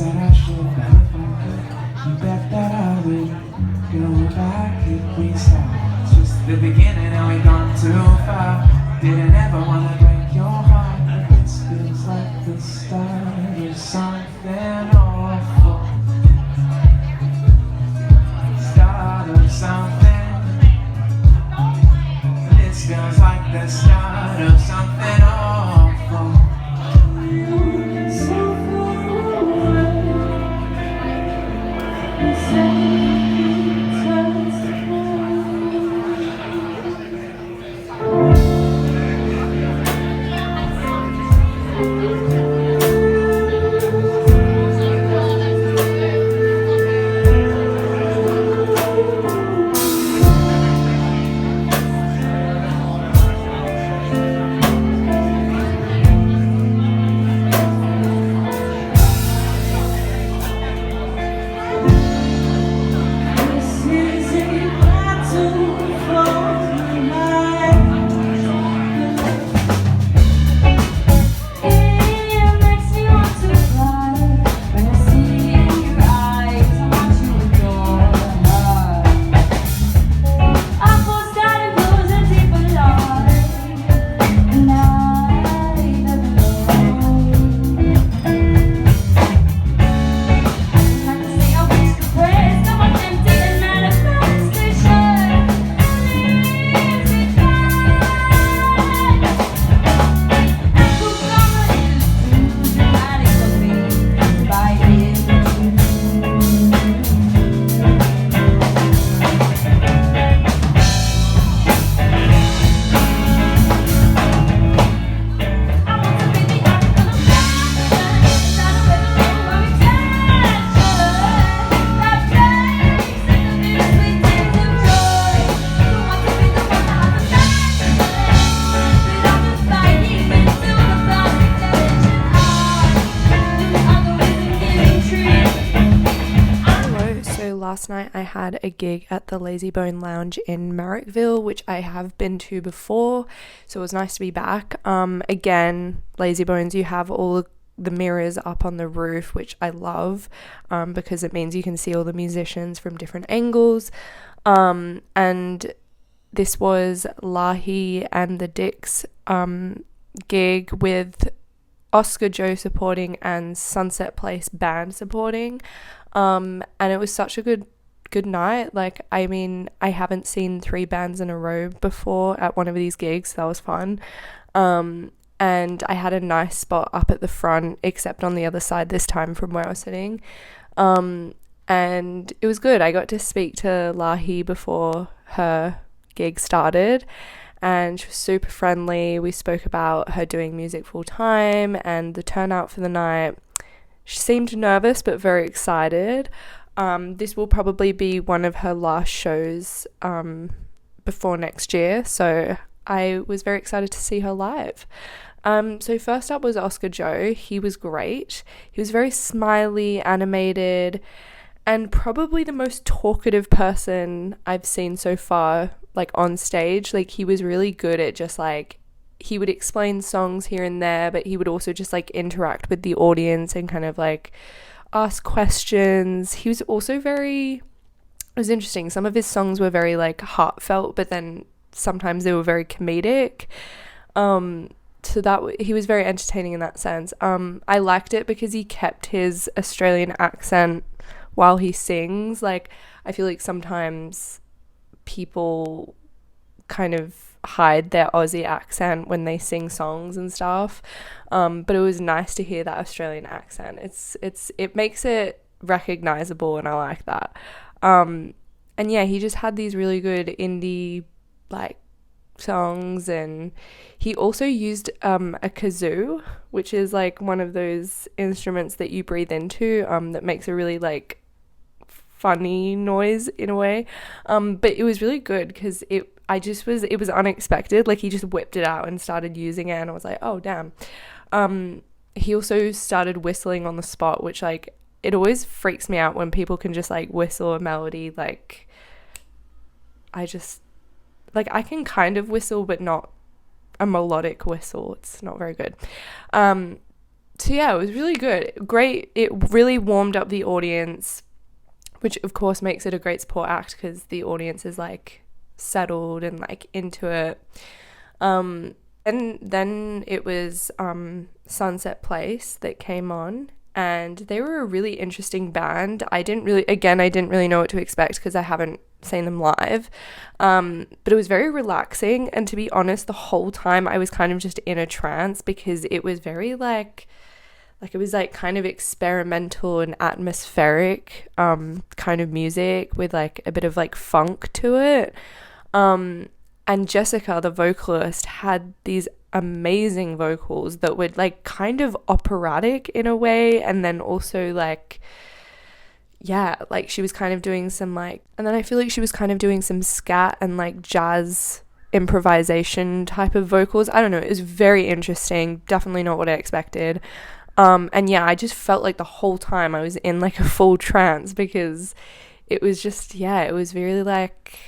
said I should, but if I could, you bet that I would go back if we stop. It's just the beginning and we've gone too far. Didn't ever wanna break your heart, but this feels like the start of something awful. Start of something. This feels like the start of something awful. Last night I had a gig at the Lazybones Lounge in Marrickville, which I have been to before, so it was nice to be back. Again, Lazybones, you have all the mirrors up on the roof, which I love, because it means you can see all the musicians from different angles. And this was LaHi and the Diks gig with Oscar Joe supporting and Sunset Place Band supporting. And it was such a good night. Like, I mean, I haven't seen 3 bands in a row before at one of these gigs, so that was fun. And I had a nice spot up at the front, except on the other side this time from where I was sitting. And it was good. I got to speak to LaHi before her gig started, and she was super friendly. We spoke about her doing music full time and the turnout for the night. She seemed nervous but very excited. This will probably be one of her last shows before next year, so I was very excited to see her live. So first up was Oscar Joe. He was great. He was very smiley, animated, and probably the most talkative person I've seen so far, like on stage. Like, he was really good at just like, he would explain songs here and there, but he would also just like interact with the audience and kind of like ask questions. He was also it was interesting. Some of his songs were very like heartfelt, but then sometimes they were very comedic. So that he was very entertaining in that sense. I liked it because he kept his Australian accent while he sings. Like, I feel like sometimes people kind of hide their Aussie accent when they sing songs and stuff, but it was nice to hear that Australian accent. It makes it recognizable, and I like that. And yeah, he just had these really good indie like songs, and he also used a kazoo, which is like one of those instruments that you breathe into, that makes a really like funny noise in a way, but it was really good because it was unexpected. Like, he just whipped it out and started using it, and I was like, oh damn. He also started whistling on the spot, which like, it always freaks me out when people can just like whistle a melody. Like, I can kind of whistle, but not a melodic whistle. It's not very good. So yeah, it was really good. Great. It really warmed up the audience, which of course makes it a great support act because the audience is like settled and like into it. And then it was Sunset Place that came on, and they were a really interesting band. I didn't really know what to expect because I haven't seen them live, but it was very relaxing, and to be honest, the whole time I was kind of just in a trance because it was very like it was like kind of experimental and atmospheric kind of music with like a bit of like funk to it. And Jessica, the vocalist, had these amazing vocals that were like kind of operatic in a way, and then also like, yeah, like she was kind of doing some like, and then I feel like she was kind of doing some scat and like jazz improvisation type of vocals. I don't know, it was very interesting, definitely not what I expected. And yeah, I just felt like the whole time I was in like a full trance because it was just, yeah, it was really like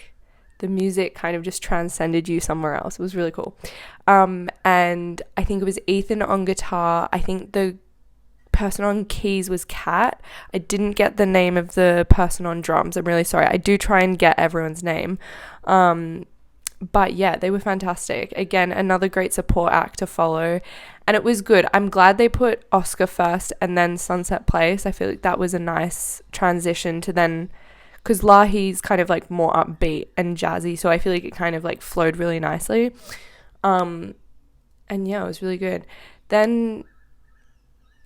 the music kind of just transcended you somewhere else. It was really cool. And I think it was Ethan on guitar. I think the person on keys was Kat. I didn't get the name of the person on drums. I'm really sorry. I do try and get everyone's name. But yeah, they were fantastic. Again, another great support act to follow. And it was good. I'm glad they put Oscar first and then Sunset Place. I feel like that was a nice transition to then, because LaHi's kind of like more upbeat and jazzy, so I feel like it kind of like flowed really nicely. And yeah, it was really good. Then,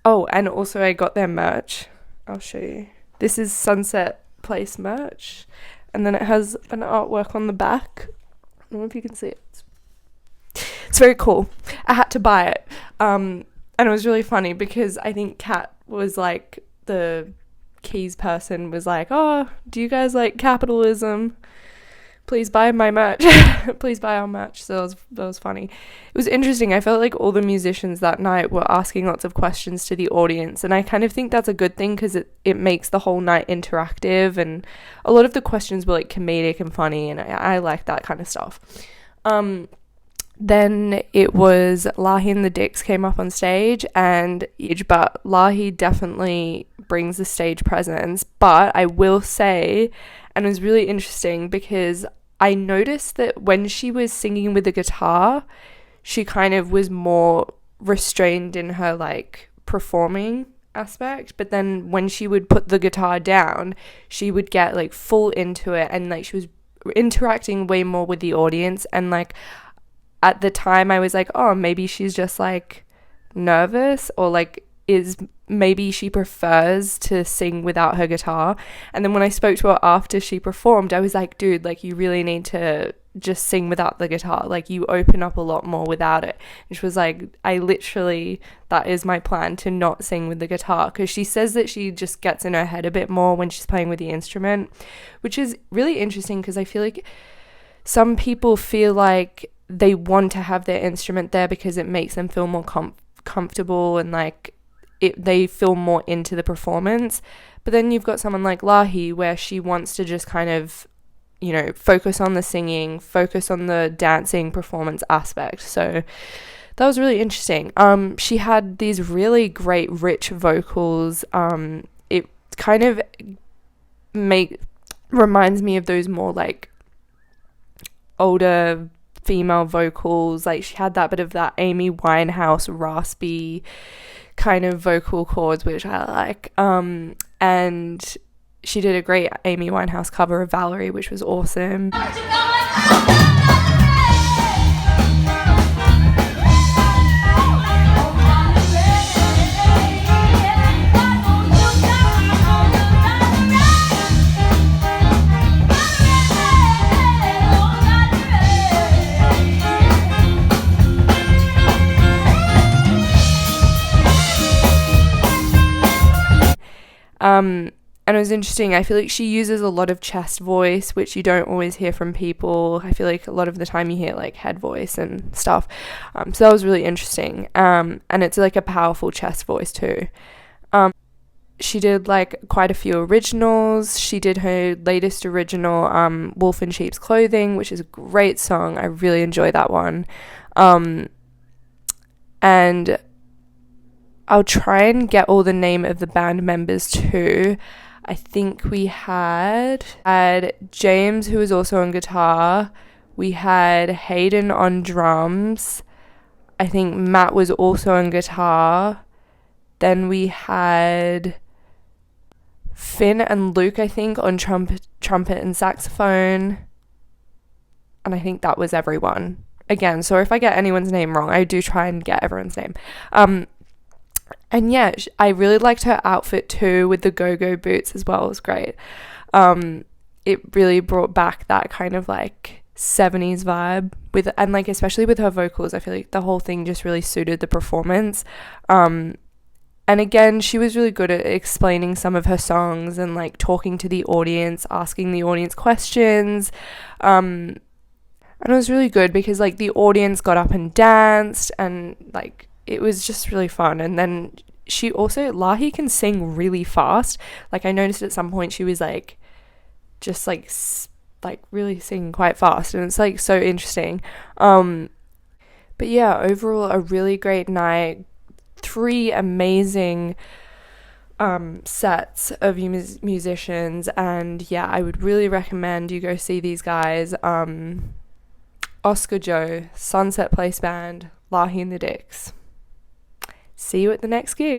oh, and also I got their merch. I'll show you. This is Sunset Place merch, and then it has an artwork on the back. I don't know if you can see it. It's very cool. I had to buy it. And it was really funny because I think Kat was like, the keys person was like, oh, do you guys like capitalism? Please buy my merch. Please buy our merch. So that was funny. It was interesting. I felt like all the musicians that night were asking lots of questions to the audience, and I kind of think that's a good thing because it makes the whole night interactive, and a lot of the questions were like comedic and funny, and I like that kind of stuff. Then it was LaHi and the Diks came up on stage, but LaHi definitely brings the stage presence. But I will say, and it was really interesting because I noticed that when she was singing with the guitar, she kind of was more restrained in her like performing aspect, but then when she would put the guitar down, she would get like full into it, and like she was interacting way more with the audience. And like at the time I was like, oh, maybe she's just like nervous, or like maybe she prefers to sing without her guitar. And then when I spoke to her after she performed, I was like, dude, like you really need to just sing without the guitar, like you open up a lot more without it. And she was like, that is my plan, to not sing with the guitar, because she says that she just gets in her head a bit more when she's playing with the instrument, which is really interesting because I feel like some people feel like they want to have their instrument there because it makes them feel more comfortable and like they feel more into the performance. But then you've got someone like LaHi where she wants to just kind of, you know, focus on the singing, focus on the dancing performance aspect. So that was really interesting. She had these really great rich vocals. It kind of reminds me of those more like older female vocals. Like she had that bit of that Amy Winehouse raspy kind of vocal chords, which I like. And she did a great Amy Winehouse cover of Valerie, which was awesome. And it was interesting. I feel like she uses a lot of chest voice, which you don't always hear from people. I feel like a lot of the time you hear like head voice and stuff. So that was really interesting. And it's like a powerful chest voice too. She did like quite a few originals. She did her latest original, Wolf in Sheep's Clothing, which is a great song. I really enjoy that one. And I'll try and get all the name of the band members too. I think we had James, who was also on guitar. We had Hayden on drums. I think Matt was also on guitar. Then we had Finn and Luke, I think, on trumpet and saxophone. And I think that was everyone. Again, so if I get anyone's name wrong, I do try and get everyone's name. And yeah, I really liked her outfit too, with the go-go boots as well. It was great. It really brought back that kind of like 70s vibe and like especially with her vocals. I feel like the whole thing just really suited the performance. And again, she was really good at explaining some of her songs and like talking to the audience, asking the audience questions. And it was really good because like the audience got up and danced, and like it was just really fun. And then LaHi can sing really fast. Like I noticed at some point she was like just like really singing quite fast, and it's like so interesting. But yeah, overall a really great night. 3 amazing sets of musicians, and yeah, I would really recommend you go see these guys. Oscar Joe, Sunset Place Band, LaHi and the Diks. See you at the next gig.